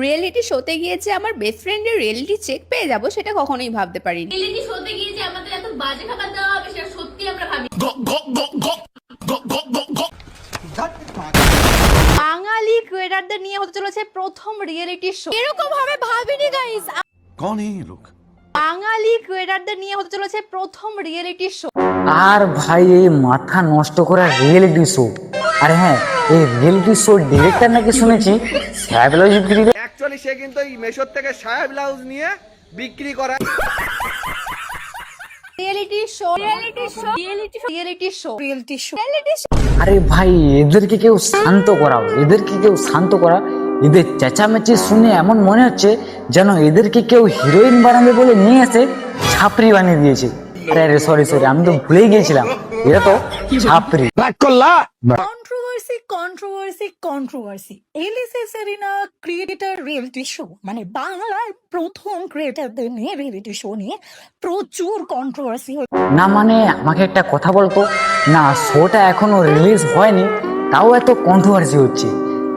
Reality শোতে গিয়ে যে আমার বেস্ট ফ্রেন্ডের রিয়েলিটি চেক পেয়ে যাব সেটা কখনোই ভাবতে পারিনি। রিয়েলিটি শোতে গিয়ে যে আমাদের এত বাজে খাবার দেওয়া হবে সেটা সত্যি আমরা ভাবি। বাঙালি ক্রিয়েটরদের নিয়ে হতে চলেছে প্রথম রিয়েলিটি শো। এরকম ভাবে ভাবিনি গাইস। कौन है ये लोग? বাঙালি ক্রিয়েটরদের নিয়ে হতে চলেছে প্রথম রিয়েলিটি শো। আর ভাই এই মাথা নষ্ট করা রিয়েলিটি শো, আরে হ্যাঁ এই রিয়েলিটি শো ডিরেক্টর নাকি শুনেছি সাইকোলজি ফ্রি। অ্যাকচুয়ালি সে কিন্তু এই মেশর থেকে সায়া ব্লাউজ নিয়ে বিক্রি করা। Reality show reality show reality show reality show reality show reality show. আরে ভাই এদেরকে কেউ শান্ত করাও, এদেরকে কেউ শান্ত করা। এদের চেঁচামেচি শুনে এমন মনে হচ্ছে যেন এদেরকে কেউ হিরোইন বানাবে বলে নিয়ে এসে ছাপরি বানিয়ে দিয়েছে। আরে আরে সরি সরি, আমি তো ভুলেই গিয়েছিলাম, এরা তো ছাপরি। কন্ট্রোভার্সি কন্ট্রোভার্সি কন্ট্রোভার্সি এলিসে সেরিনা ক্রিয়েটর রিয়েলিটি শো, মানে বাংলার প্রথম ক্রিয়েটরদের নিয়ে রিয়েলিটি শো নিয়ে প্রচুর কন্ট্রোভার্সি হচ্ছে। না মানে আমাকে একটা কথা বলতো না, শোটা এখনো রিলিজ হয়নি তাও এত কন্ট্রোভার্সি হচ্ছে,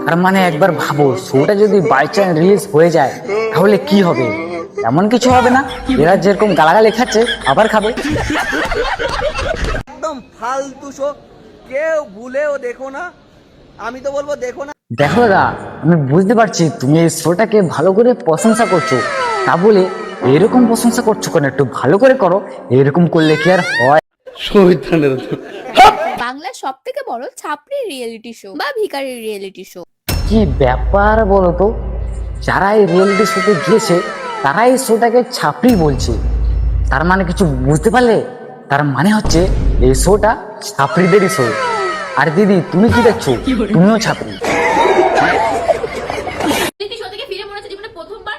তার মানে একবার ভাবো শোটা যদি বাই চান্স রিলিজ হয়ে যায় তাহলে কি হবে? এমন কিছু হবে না, এরা যেরকম গালাগালি খাচ্ছে আবার খাবে। একদম ফালতু শো, কেউ ভুলেও দেখো না। আমি তো বলবো দেখো না। দেখো দাদা, আমি বুঝতে পারছি তুমি এই শোটাকে ভালো করে প্রশংসা করছো, তা বলে এরকম প্রশংসা করছো কেন? একটু ভালো করে করো, এরকম করলে কি আর হয়? বাংলার সব থেকে বড় ছাপড়ি রিয়েলিটি শো বা ভিখারি রিয়েলিটি শো। কি ব্যাপার বলো তো, যারা এই রিয়েলিটি শোতে গিয়েছে তারা এই শোটাকে ছাপড়ি বলছে, তার মানে কিছু বুঝতে পারলে? তার মানে হচ্ছে এই শোটা ছাপড়িদেরই শো। আর দিদি তুমি কি দেখছো? তুমিও ছাপড়ি। রিয়েলিটি শো থেকে ফিরে মনে হচ্ছে জীবনে প্রথমবার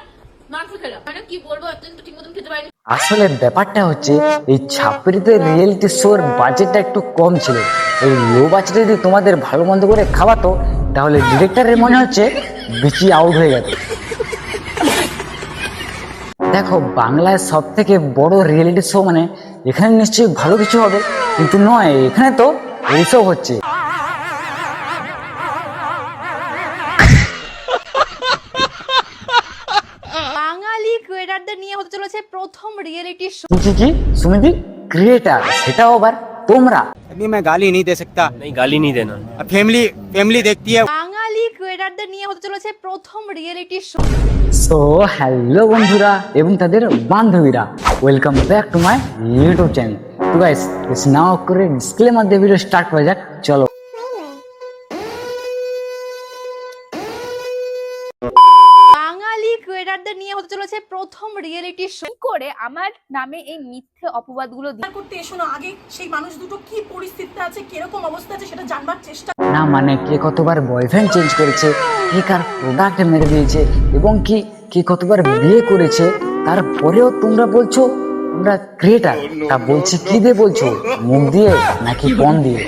মাংস খেলাম, মানে কি বলবো, এতদিন তো ঠিক মতন খেতে পারিনি। আসলে ব্যাপারটা হচ্ছে এই ছাপড়িতে রিয়েলিটি শোর বাজেটটা একটু কম ছিল। এই লো বাজেটে যদি তোমাদের ভালো মন্দ করে খাওয়াতো তাহলে ডিরেক্টরের মনে হচ্ছে বেশি আউট হয়ে গেছে। দেখো বাংলায় সব থেকে বড় রিয়েলিটি শো মানে এখানে নিশ্চয়ই ভালো কিছু হবে, কিন্তু নয়, এখানে তো এইসব হচ্ছে। বাঙালি ক্রিয়েটরদের নিয়ে হতে চলেছে প্রথম রিয়েলিটি শো। কি সুমিতি ক্রিয়েটার, সেটাও আবার তোমরা? अभी मैं गाली नहीं दे सकता। नहीं, गाली नहीं देना। अब फैमिली देखती है। বাঙালি ক্রিয়েটরদের নিয়ে হতে চলেছে প্রথম রিয়েলিটি শো। সো হ্যালো বন্ধুরা এবং তাদের বান্ধবীরা, welcome back to my YouTube channel. তো গাইস লেটস নাও করে ডিসক্লেমার দিয়ে ভিডিও স্টার্ট করা যাক, চলো। বাঙালি ক্রিয়েটরদের নিয়ে হতে চলেছে প্রথম রিয়েলিটি শো। করে আমার নামে এই মিথ্যে অপবাদগুলো করতে এসো না, আগে সেই মানুষ দুটো কি পরিস্থিতিতে আছে, কিরকম অবস্থা আছে সেটা জানবার চেষ্টা। না মানে কে কতবার বয়ফ্রেন্ড চেঞ্জ করেছে, কে কার প্রোডাক্ট মেরে দিয়েছে এবং কি কে কতবার বিয়ে করেছে, তারপরেও তোমরা বলছো তোমরা ক্রিয়েটার। তা বলছি কি দিয়ে বলছো, মুখ দিয়ে নাকি পণ দিয়ে?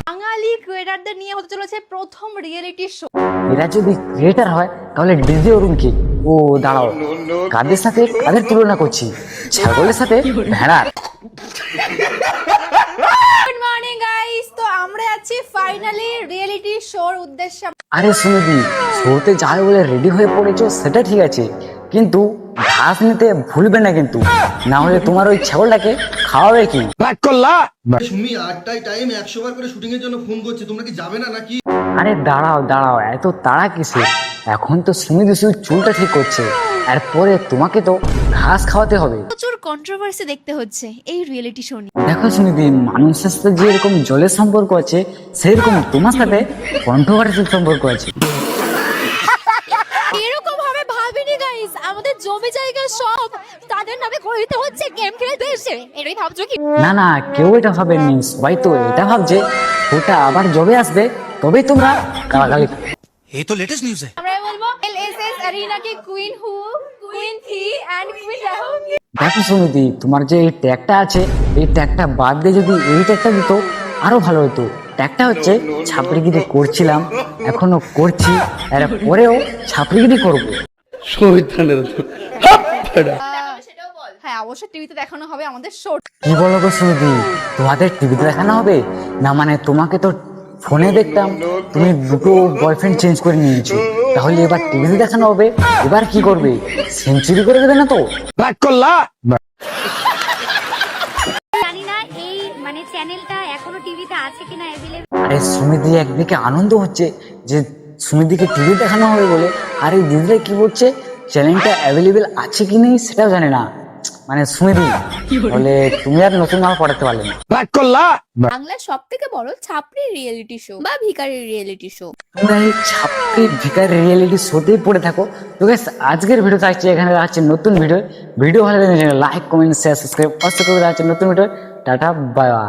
বাঙালি ক্রিয়েটরদের নিয়ে হতে চলেছে প্রথম রিয়েলিটি শো। এরা যদি ক্রিয়েটার হয় তাহলে ডিজে অরুণ কি? ও দাঁড়াও, কাদের সাথে কাদের তুলনা করছি? ছাগলের সাথে ভেড়ার? গুড মর্নিং গাইস, তো আমরা আছি ফাইনালি রিয়েলিটি শোর উদ্দেশ্যে। আরে সুমিতি, শোতে যাবে বলে রেডি হয়ে পড়েছো সেটা ঠিক আছে, কিন্তু ঘাস নিতে ভুলবে না কিন্তু, না হলে তোমার ওই ছাগলটাকে খাওয়াবে কি? সুমি 8টায় টাইম 100 বার করে শুটিং এর জন্য ফোন করছে, তোমরা কি যাবে না নাকি? আরে দাঁড়াও দাঁড়াও, এত তাড়া কিসে? এখন তো সুমিতি শুধু চুলটা ঠিক করছে, আর পরে তোমাকে তো ঘাস খাওয়াতে হবে। প্রচুর কন্ট্রোভার্সি দেখতে হচ্ছে এই রিয়েলিটি শো নিয়ে। দেখো সুমিতি, মানুষের সাথে যেরকম জলের সম্পর্ক আছে সেরকম তোমার সাথে কন্ট্রোভার্সির সম্পর্ক আছে। এরকম ভাবে ভাবিনি গাইস, আমাদের জমি জায়গা সব তাদের নামে করে দিতে হচ্ছে গেম খেলতে এসে। এটাই ভাবছো কি? না না, কেউ এটা ভাবেনি, সবাই তো এটা ভাবছে ওটা আবার জবে আসবে তবেই তোমরা গালাগালি। ये तो लेटेस्ट न्यूज़ है। আমরা বলবো এলএসএস অ্যারিনা কে কুইন হু, কুইন থি এন্ড কুইন রাহুল। দেখো সুমিতি, তোমার যে এই ট্যাগটা আছে এই ট্যাগটা বাদ দিয়ে যদি এই ট্যাগটা দিত আরো ভালো হতো। ট্যাগটা হচ্ছে ছাপড়িগিরি করছিলাম, এখনো করছি, এর পরেও ছাপড়িগিরি করবো। হ্যাঁ অবশ্যই টিভিতে দেখানো হবে আমাদের শো। কি বলো গো সুমিতি, তোমাদের টিভিতে দেখানো হবে? না মানে তোমাকে তো ফোনে দেখতাম তুমি দুটো বয়ফ্রেন্ড চেঞ্জ করে নিয়েছো, তাহলে এবার টিভিতে দেখানো হবে, এবার কি করবে? সেঞ্চুরি করে দেবে না তো? জানি না এই মানে চ্যানেলটা এখনো টিভিতে আছে কিনা অ্যাভেলেবল। আরে সুমিদি একদিকে আনন্দ হচ্ছে যে সুমিদিকে টিভি দেখানো হবে বলে, আর এই দিদিরা কি বলছে চ্যানেলটা অ্যাভেলেবেল আছে কি নেই সেটাও জানে না। মানে সুমিদি বলে তুমি আর নতুন মাল পড়াতে পারলে না। বাংলার সব থেকে বড় ছাপড়ি রিয়েলিটি শো বা ভিখারি রিয়েলিটি শো। তোমরা এই ছাপড়ি ভিখারি রিয়েলিটি শোতেই পড়ে থাকো। তো গাইস আজকের ভিডিও থাকছে এখানে, আছে নতুন ভিডিও ভালো লাগলে লাইক কমেন্ট শেয়ার সাবস্ক্রাইব অবশ্যই করে, আছে নতুন ভিডিও। Tata bye bye.